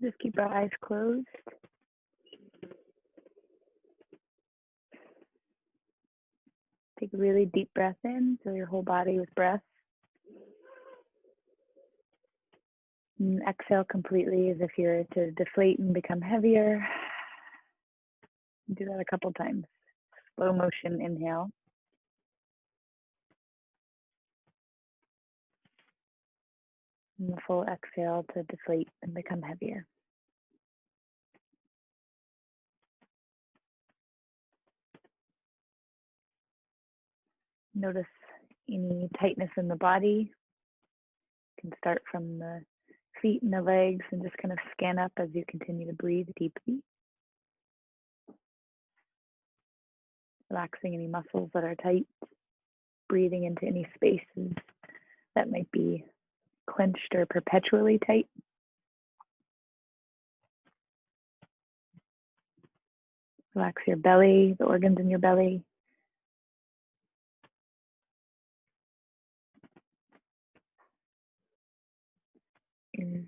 Just keep our eyes closed. Take a really deep breath in, fill your whole body with breath. And exhale completely as if you're to deflate and become heavier. Do that a couple times. Slow motion inhale. And the full exhale to deflate and become heavier. Notice any tightness in the body. You can start from the feet and the legs and just kind of scan up as you continue to breathe deeply. Relaxing any muscles that are tight, breathing into any spaces that might be clenched or perpetually tight. Relax your belly, the organs in your belly. Your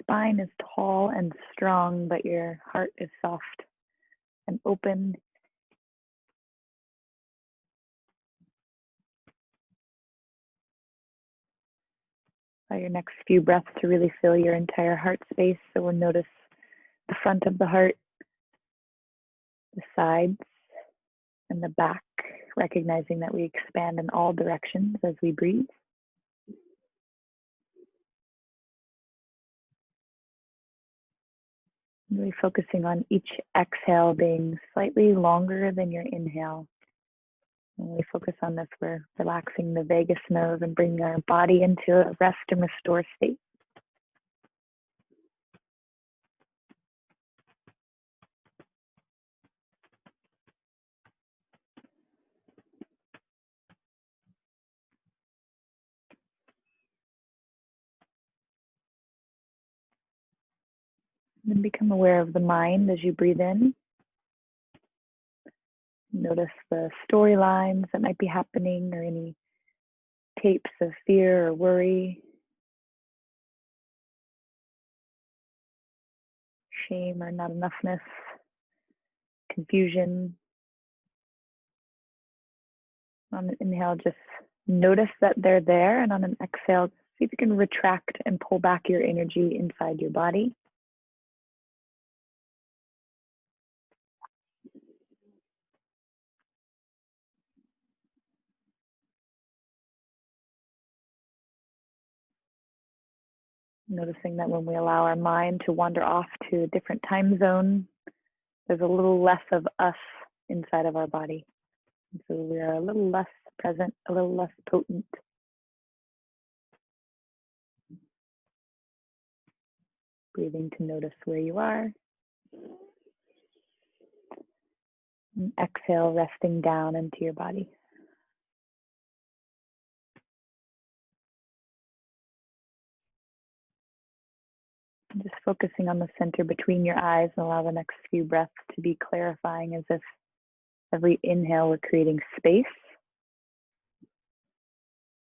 spine is tall and strong, but your heart is soft and open. Allow your next few breaths to really fill your entire heart space. So we'll notice the front of the heart, the sides, and the back, recognizing that we expand in all directions as we breathe. Really focusing on each exhale being slightly longer than your inhale. When we focus on this, we're relaxing the vagus nerve and bringing our body into a rest and restore state. And then become aware of the mind as you breathe in. Notice the storylines that might be happening or any tapes of fear or worry, shame or not enoughness, confusion. On an inhale, just notice that they're there, and on an exhale, see if you can retract and pull back your energy inside your body. Noticing that when we allow our mind to wander off to a different time zone, there's a little less of us inside of our body. And so we are a little less present, a little less potent. Breathing to notice where you are. And exhale, resting down into your body. And just focusing on the center between your eyes, and allow the next few breaths to be clarifying, as if every inhale we're creating space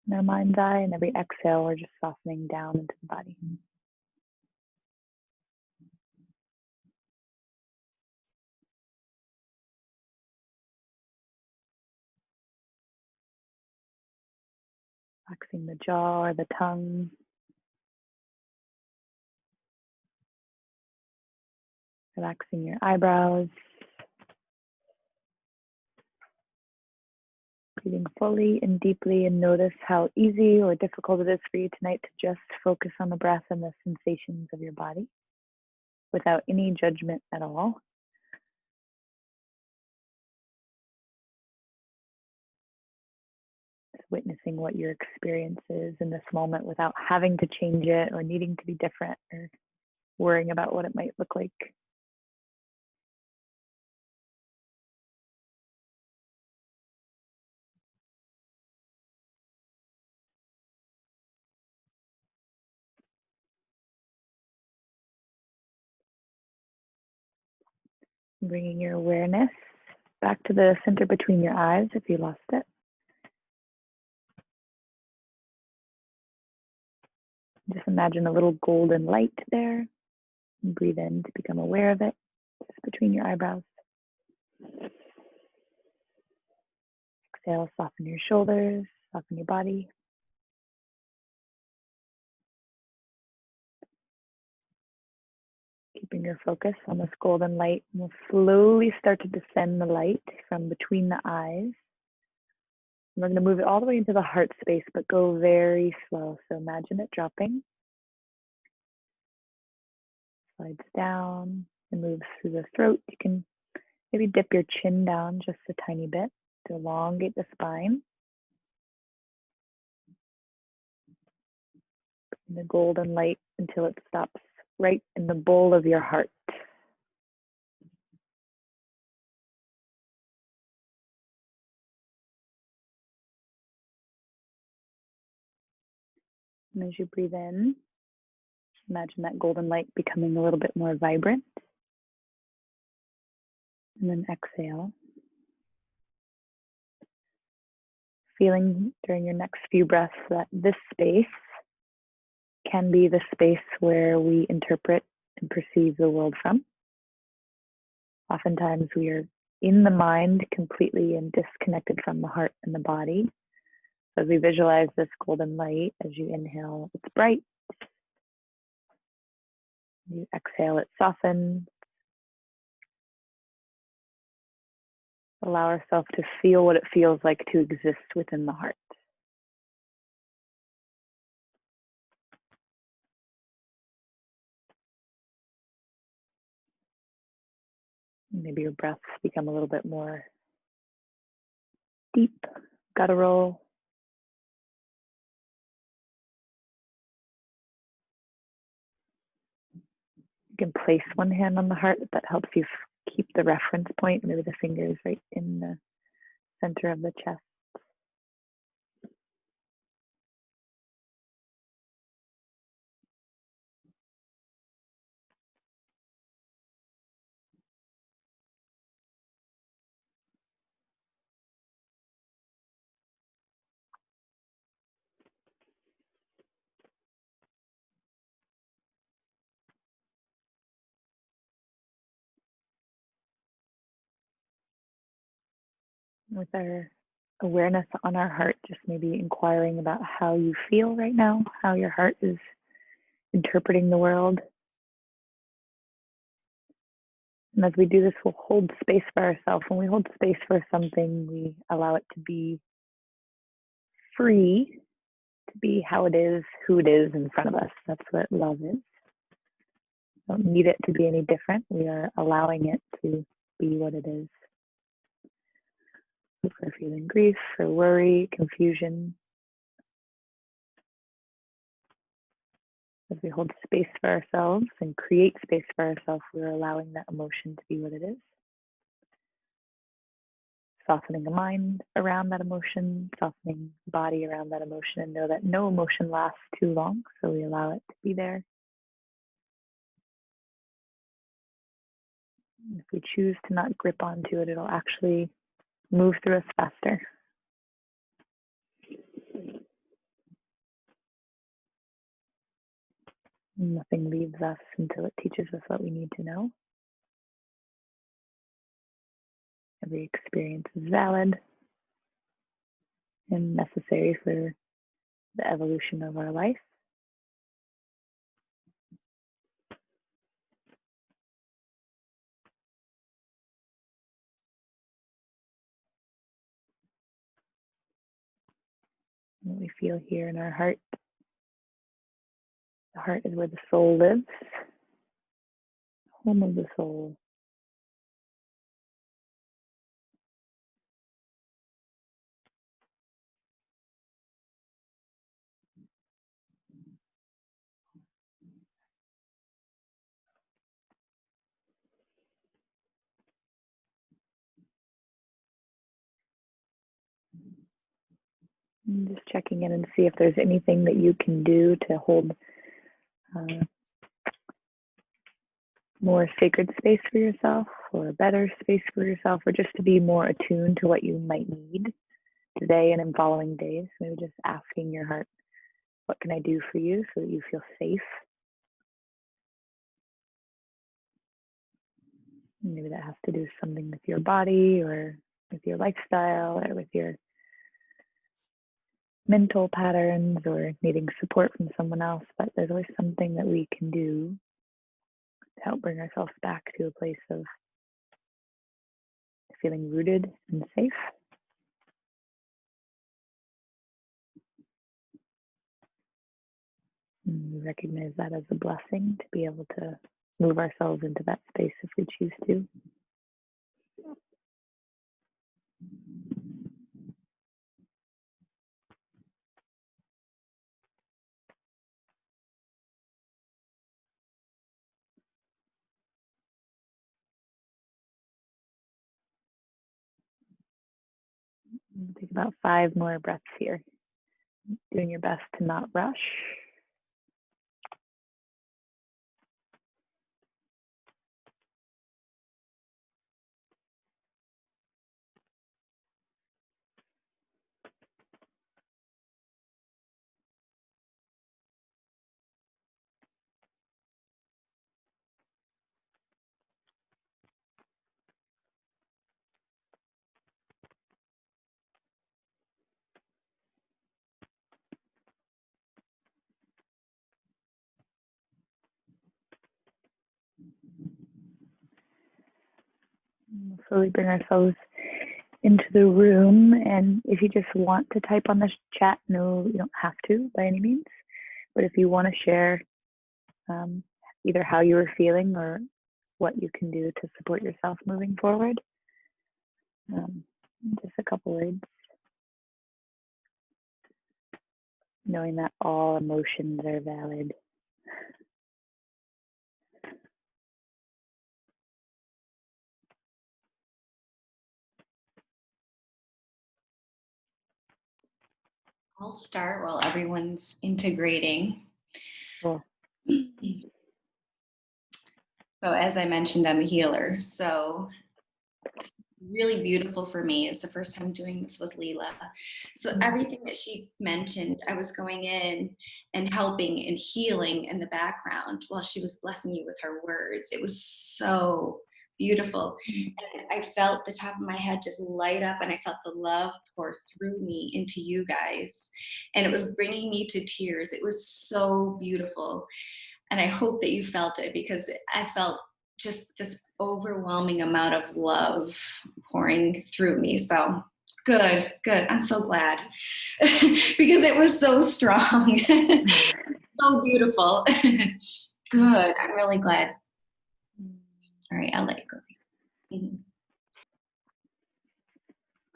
in our mind's eye, and every exhale we're just softening down into the body. Relaxing the jaw or the tongue. Relaxing your eyebrows. Breathing fully and deeply, and notice how easy or difficult it is for you tonight to just focus on the breath and the sensations of your body without any judgment at all. Just witnessing what your experience is in this moment without having to change it or needing to be different or worrying about what it might look like. Bringing your awareness back to the center between your eyes if you lost it. Just imagine a little golden light there. And breathe in to become aware of it, just between your eyebrows. Exhale, soften your shoulders, soften your body. Keeping your focus on this golden light, and we'll slowly start to descend the light from between the eyes. And we're going to move it all the way into the heart space, but go very slow. So imagine it dropping, slides down, and moves through the throat. You can maybe dip your chin down just a tiny bit to elongate the spine. And the golden light until it stops right in the bowl of your heart. And as you breathe in, imagine that golden light becoming a little bit more vibrant. And then exhale. Feeling during your next few breaths that this space can be the space where we interpret and perceive the world from. Oftentimes we are in the mind completely and disconnected from the heart and the body. So as we visualize this golden light, as you inhale, it's bright. You exhale, it softens. Allow ourselves to feel what it feels like to exist within the heart. Maybe your breaths become a little bit more deep, guttural. You can place one hand on the heart. That helps you keep the reference point. Maybe the fingers right in the center of the chest. With our awareness on our heart, just maybe inquiring about how you feel right now, how your heart is interpreting the world. And as we do this, we'll hold space for ourselves. When we hold space for something, we allow it to be free, to be how it is, who it is in front of us. That's what love is. Don't need it to be any different. We are allowing it to be what it is. If we're feeling grief or worry, confusion, as we hold space for ourselves and create space for ourselves, we're allowing that emotion to be what it is. Softening the mind around that emotion, softening the body around that emotion, and know that no emotion lasts too long, so we allow it to be there. If we choose to not grip onto it, it'll actually move through us faster. Nothing leaves us until it teaches us what we need to know. Every experience is valid and necessary for the evolution of our life. What we feel here in our heart. The heart is where the soul lives, home of the soul. And just checking in and see if there's anything that you can do to hold more sacred space for yourself, or a better space for yourself, or just to be more attuned to what you might need today and in following days. Maybe just asking your heart, what can I do for you so that you feel safe? Maybe that has to do with something with your body or with your lifestyle or with your mental patterns or needing support from someone else, but there's always something that we can do to help bring ourselves back to a place of feeling rooted and safe. And we recognize that as a blessing to be able to move ourselves into that space if we choose to. Take about 5 more breaths here. Doing your best to not rush. We'll slowly bring ourselves into the room, and if you just want to type on the chat, no, you don't have to by any means, but if you want to share either how you were feeling or what you can do to support yourself moving forward, just a couple words, knowing that all emotions are valid. I'll start while everyone's integrating. Cool. So as I mentioned, I'm a healer. So really beautiful for me. It's the first time doing this with Leila. So everything that she mentioned, I was going in and helping and healing in the background while she was blessing you with her words. It was so beautiful. And I felt the top of my head just light up, and I felt the love pour through me into you guys. And it was bringing me to tears. It was so beautiful. And I hope that you felt it, because I felt just this overwhelming amount of love pouring through me. So good. I'm so glad because it was so strong, so beautiful. Good. I'm really glad. All right, I'll let you go. Mm-hmm.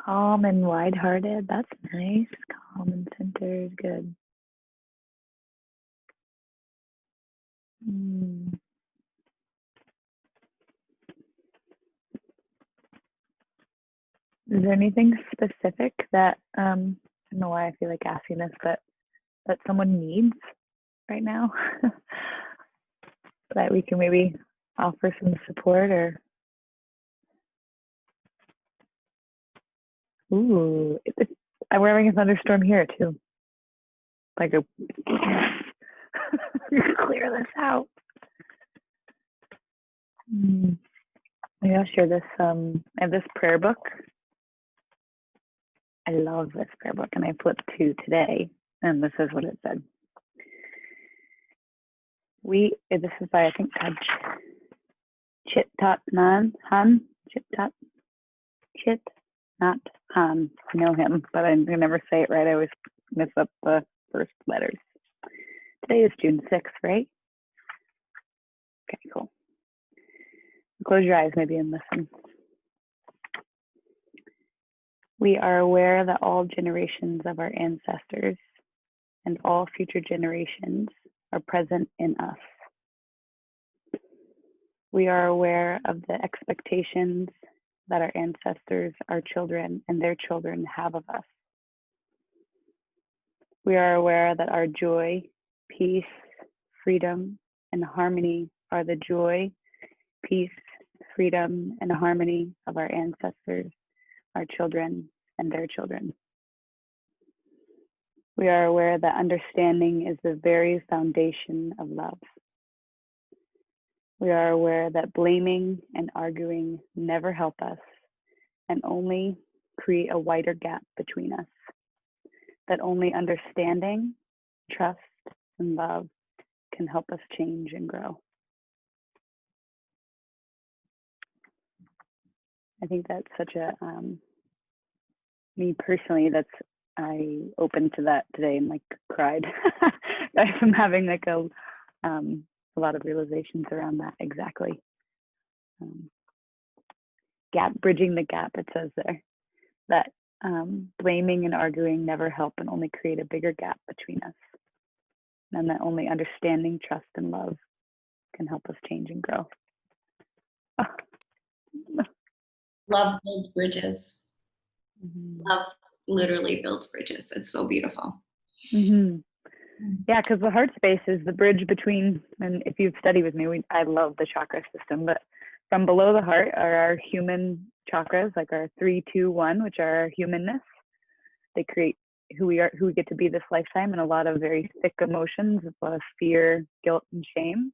Calm and wide-hearted. That's nice. Calm and centered. Good. Is there anything specific that, I don't know why I feel like asking this, but that someone needs right now that we can maybe offer some support or, ooh, we're having a thunderstorm here too. Like a, clear this out. Maybe I'll share this, I have this prayer book. I love this prayer book, and I flipped to today, and this is what it said. This is by, I think, Chit Nhat Hanh. I know him, but I can never say it right. I always miss up the first letters. Today is June 6th, right? Okay, cool. Close your eyes maybe and listen. We are aware that all generations of our ancestors and all future generations are present in us. We are aware of the expectations that our ancestors, our children, and their children have of us. We are aware that our joy, peace, freedom, and harmony are the joy, peace, freedom, and harmony of our ancestors, our children, and their children. We are aware that understanding is the very foundation of love. We are aware that blaming and arguing never help us and only create a wider gap between us. That only understanding, trust, and love can help us change and grow. I think that's such a, me personally, I opened to that today and like cried. I'm having like a lot of realizations around that exactly. Bridging the gap, it says there, that blaming and arguing never help and only create a bigger gap between us. And that only understanding, trust, and love can help us change and grow. Love builds bridges. Mm-hmm. Love literally builds bridges. It's so beautiful. Mm-hmm. Yeah, because the heart space is the bridge between, and if you've studied with me, I love the chakra system, but from below the heart are our human chakras, like our 3, 2, 1, which are our humanness. They create who we are, who we get to be this lifetime, and a lot of very thick emotions, a lot of fear, guilt, and shame,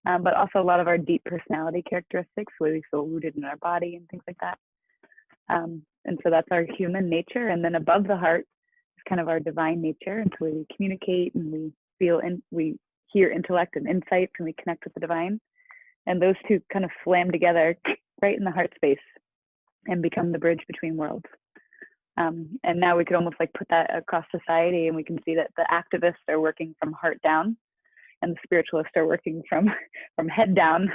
but also a lot of our deep personality characteristics, where we feel rooted in our body and things like that. And so that's our human nature. And then above the heart is kind of our divine nature. And so we communicate and we feel, and we hear intellect and insight, and we connect with the divine. And those two kind of slam together right in the heart space and become the bridge between worlds. And now we could almost like put that across society, and we can see that the activists are working from heart down, and the spiritualists are working from head down.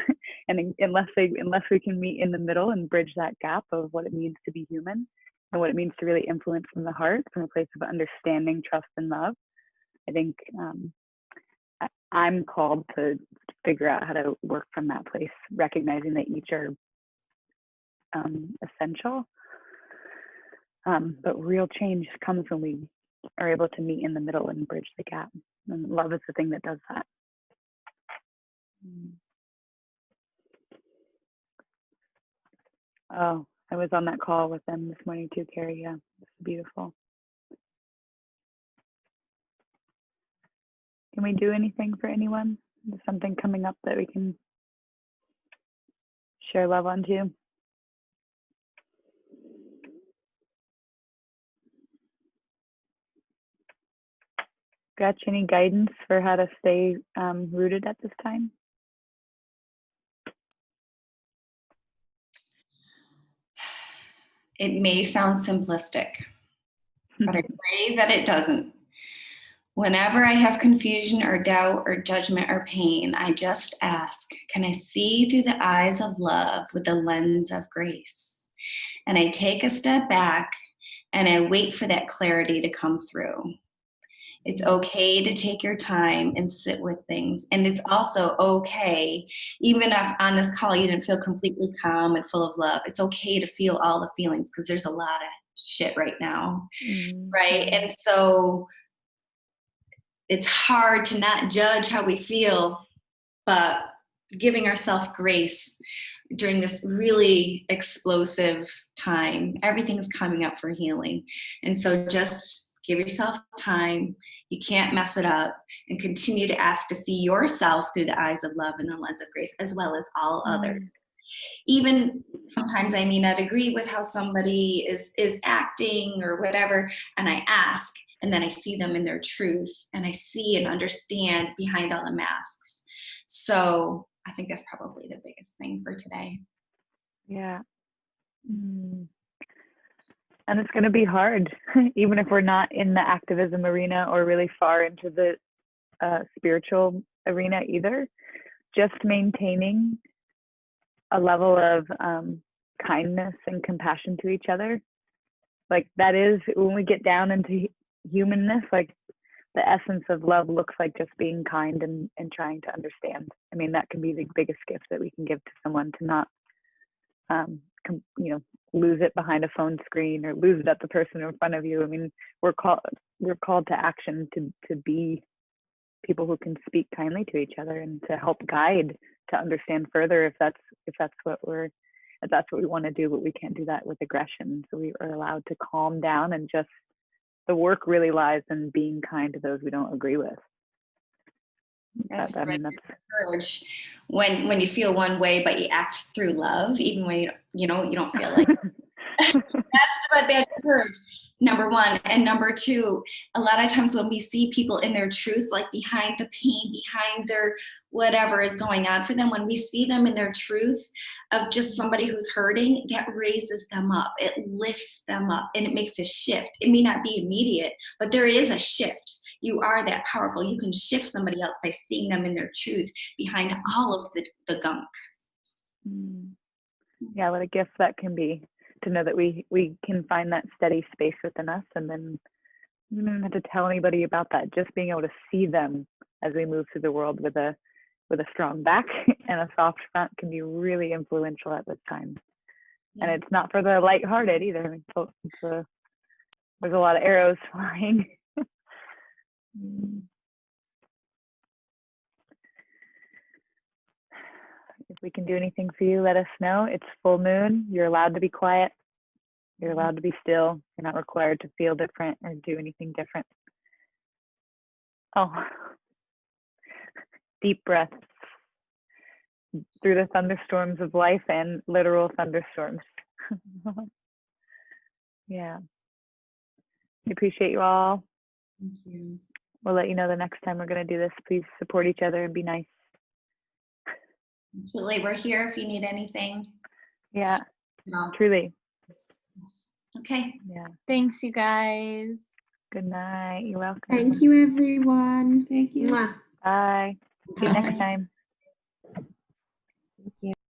And unless we can meet in the middle and bridge that gap of what it means to be human and what it means to really influence from the heart, from a place of understanding, trust, and love, I think I'm called to figure out how to work from that place, recognizing that each are essential. But real change comes when we are able to meet in the middle and bridge the gap. And love is the thing that does that. Oh, I was on that call with them this morning too, Carrie. Yeah, it's beautiful. Can we do anything for anyone? Is something coming up that we can share love onto? Gretchen, any guidance for how to stay rooted at this time? It may sound simplistic, but I pray that it doesn't. Whenever I have confusion or doubt or judgment or pain, I just ask, can I see through the eyes of love with the lens of grace? And I take a step back and I wait for that clarity to come through. It's okay to take your time and sit with things. And it's also okay, even if on this call you didn't feel completely calm and full of love, it's okay to feel all the feelings, because there's a lot of shit right now, right? And so it's hard to not judge how we feel, but giving ourselves grace during this really explosive time. Everything's coming up for healing. And so just give yourself time. You can't mess it up, and continue to ask to see yourself through the eyes of love and the lens of grace, as well as all others. Even sometimes I may not agree with how somebody is acting or whatever, and I ask, and then I see them in their truth, and I see and understand behind all the masks. So I think that's probably the biggest thing for today. Yeah. And it's going to be hard, even if we're not in the activism arena or really far into the spiritual arena either. Just maintaining a level of kindness and compassion to each other. Like that is, when we get down into humanness, like the essence of love looks like just being kind and trying to understand. I mean, that can be the biggest gift that we can give to someone, to not lose it behind a phone screen or lose it at the person in front of you. I mean, we're called to action, to be people who can speak kindly to each other and to help guide, to understand further if that's what we want to do, but we can't do that with aggression. So we are allowed to calm down, and just the work really lies in being kind to those we don't agree with. That's the I right mean, word for courage. When you feel one way, but you act through love, even when you don't feel like that's the badge of courage, number one. And number two, a lot of times when we see people in their truth, like behind the pain, behind their whatever is going on for them, when we see them in their truth of just somebody who's hurting, that raises them up. It lifts them up and it makes a shift. It may not be immediate, but there is a shift. You are that powerful. You can shift somebody else by seeing them in their truth behind all of the gunk. Yeah, what a gift that can be, to know that we can find that steady space within us, and then you don't have to tell anybody about that. Just being able to see them as we move through the world with a strong back and a soft front can be really influential at this time. Yeah. And it's not for the lighthearted either. I mean, there's a lot of arrows flying. If we can do anything for you, let us know. It's full moon. You're allowed to be quiet. You're allowed to be still. You're not required to feel different or do anything different. Oh, deep breaths through the thunderstorms of life and literal thunderstorms. Yeah. We appreciate you all. Thank you. We'll let you know the next time we're going to do this. Please support each other and be nice. Absolutely. We're here if you need anything. Yeah, truly. Okay. Yeah. Thanks, you guys. Good night. You're welcome. Thank you, everyone. Thank you. Bye. See you next time.